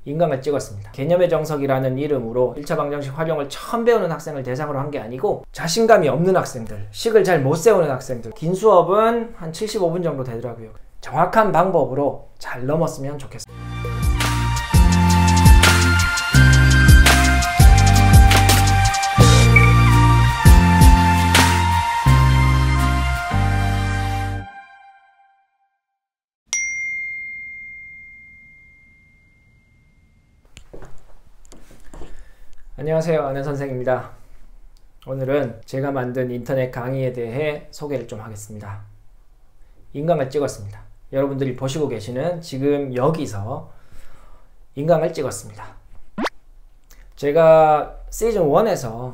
인강을 찍었습니다. 개념의 정석이라는 이름으로 1차 방정식 활용을 처음 배우는 학생을 대상으로 한 게 아니고 자신감이 없는 학생들, 식을 잘 못 세우는 학생들, 긴 수업은 한 75분 정도 되더라고요. 정확한 방법으로 잘 넘었으면 좋겠습니다. 안녕하세요, 안현선생입니다. 오늘은 제가 만든 인터넷 강의에 대해 소개를 좀 하겠습니다. 인강을 찍었습니다. 여러분들이 보시고 계시는 지금 여기서 인강을 찍었습니다. 제가 시즌 1에서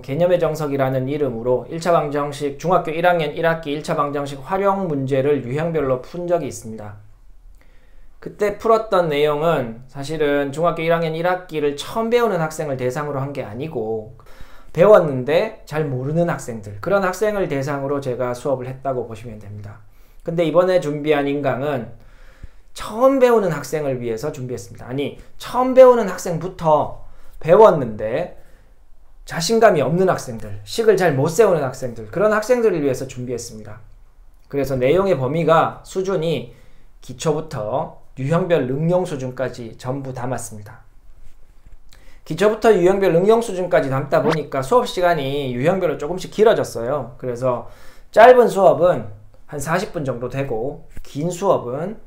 개념의 정석이라는 이름으로 1차 방정식 중학교 1학년 1학기 1차 방정식 활용 문제를 유형별로 푼 적이 있습니다. 그때 풀었던 내용은 사실은 중학교 1학년 1학기를 처음 배우는 학생을 대상으로 한 게 아니고 배웠는데 잘 모르는 학생들, 그런 학생을 대상으로 제가 수업을 했다고 보시면 됩니다. 근데 이번에 준비한 인강은 처음 배우는 학생을 위해서 준비했습니다. 아니, 처음 배우는 학생부터 배웠는데 자신감이 없는 학생들, 식을 잘 못 세우는 학생들, 그런 학생들을 위해서 준비했습니다. 그래서 내용의 범위가 수준이 기초부터 유형별 응용 수준까지 전부 담았습니다. 기초부터 유형별 응용 수준까지 담다 보니까 수업 시간이 유형별로 조금씩 길어졌어요. 그래서 짧은 수업은 한 40분 정도 되고, 긴 수업은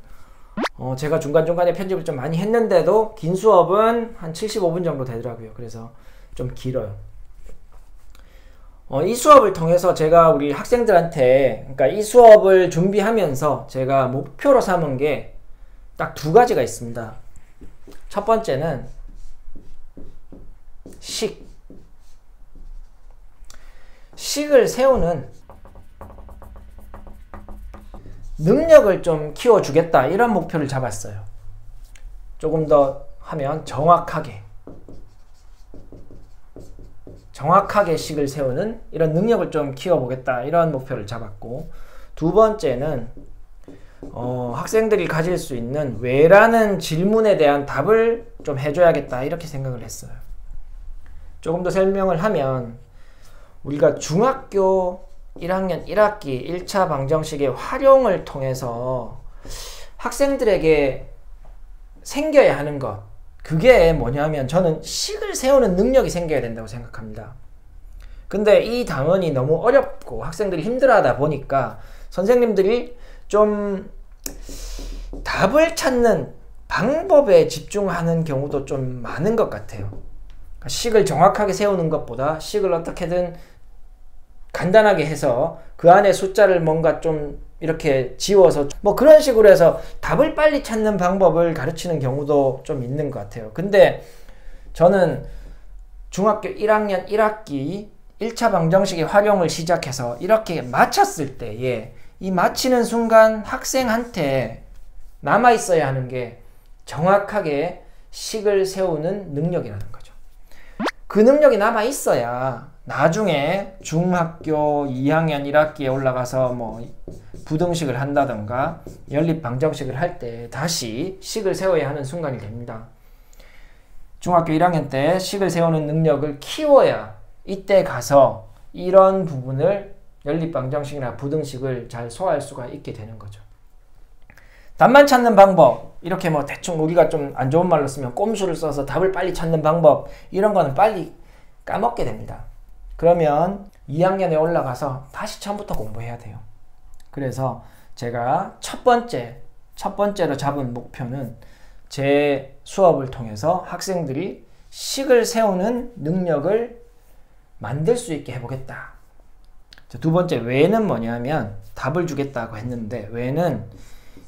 제가 중간중간에 편집을 좀 많이 했는데도 긴 수업은 한 75분 정도 되더라고요. 그래서 좀 길어요. 이 수업을 통해서 제가 우리 학생들한테, 그러니까 이 수업을 준비하면서 제가 목표로 삼은 게 딱 두 가지가 있습니다. 첫 번째는 식을 세우는 능력을 좀 키워주겠다, 이런 목표를 잡았어요. 조금 더 하면 정확하게 식을 세우는 이런 능력을 좀 키워보겠다, 이런 목표를 잡았고, 두 번째는 학생들이 가질 수 있는 왜라는 질문에 대한 답을 좀 해줘야겠다, 이렇게 생각을 했어요. 조금 더 설명을 하면, 우리가 중학교 1학년 1학기 1차 방정식의 활용을 통해서 학생들에게 생겨야 하는 것, 그게 뭐냐면 저는 식을 세우는 능력이 생겨야 된다고 생각합니다. 근데 이 당연히 너무 어렵고 학생들이 힘들어하다 보니까 선생님들이 좀 답을 찾는 방법에 집중하는 경우도 좀 많은 것 같아요. 식을 정확하게 세우는 것보다 식을 어떻게든 간단하게 해서 그 안에 숫자를 뭔가 좀 이렇게 지워서 뭐 그런 식으로 해서 답을 빨리 찾는 방법을 가르치는 경우도 좀 있는 것 같아요. 근데 저는 중학교 1학년 1학기 1차 방정식의 활용을 시작해서 이렇게 마쳤을 때에 이 마치는 순간 학생한테 남아있어야 하는 게 정확하게 식을 세우는 능력이라는 거죠. 그 능력이 남아있어야 나중에 중학교 2학년 1학기에 올라가서 뭐 부등식을 한다던가 연립 방정식을 할 때 다시 식을 세워야 하는 순간이 됩니다. 중학교 1학년 때 식을 세우는 능력을 키워야 이때 가서 이런 부분을 연립 방정식이나 부등식을 잘 소화할 수가 있게 되는 거죠. 답만 찾는 방법, 이렇게 뭐 대충 우리가 좀 안 좋은 말로 쓰면 꼼수를 써서 답을 빨리 찾는 방법, 이런 거는 빨리 까먹게 됩니다. 그러면 2학년에 올라가서 다시 처음부터 공부해야 돼요. 그래서 제가 첫 번째로 잡은 목표는 제 수업을 통해서 학생들이 식을 세우는 능력을 만들 수 있게 해보겠다. 두 번째, 왜는 뭐냐면 답을 주겠다고 했는데, 왜는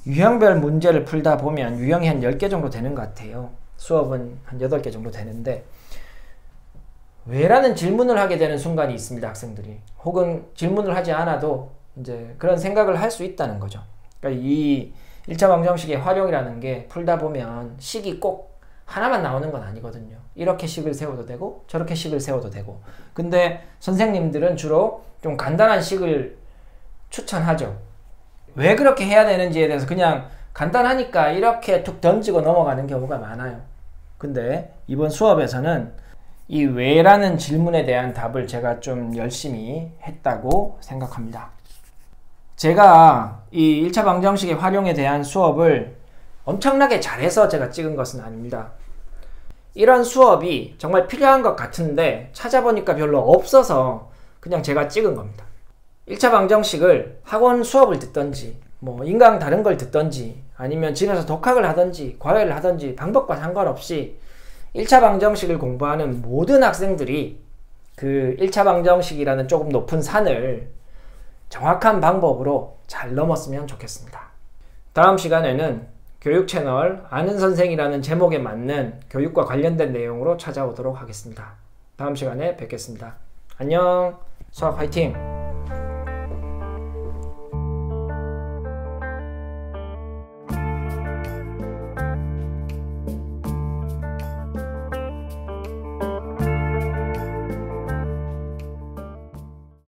유형별 문제를 풀다 보면 유형이 한 10개 정도 되는 것 같아요. 수업은 한 8개 정도 되는데 왜라는 질문을 하게 되는 순간이 있습니다, 학생들이. 혹은 질문을 하지 않아도 이제 그런 생각을 할 수 있다는 거죠. 그러니까 이 1차 방정식의 활용이라는 게 풀다 보면 식이 꼭 하나만 나오는 건 아니거든요. 이렇게 식을 세워도 되고 저렇게 식을 세워도 되고. 근데 선생님들은 주로 좀 간단한 식을 추천하죠. 왜 그렇게 해야 되는지에 대해서 그냥 간단하니까 이렇게 툭 던지고 넘어가는 경우가 많아요. 근데 이번 수업에서는 이 왜라는 질문에 대한 답을 제가 좀 열심히 했다고 생각합니다. 제가 이 1차 방정식의 활용에 대한 수업을 엄청나게 잘해서 제가 찍은 것은 아닙니다. 이런 수업이 정말 필요한 것 같은데 찾아보니까 별로 없어서 그냥 제가 찍은 겁니다. 1차 방정식을 학원 수업을 듣던지 뭐 인강 다른 걸 듣던지 아니면 집에서 독학을 하던지 과외를 하던지 방법과 상관없이 1차 방정식을 공부하는 모든 학생들이 그 1차 방정식이라는 조금 높은 산을 정확한 방법으로 잘 넘었으면 좋겠습니다. 다음 시간에는 교육 채널 아는 선생이라는 제목에 맞는 교육과 관련된 내용으로 찾아오도록 하겠습니다. 다음 시간에 뵙겠습니다. 안녕. 수학 화이팅!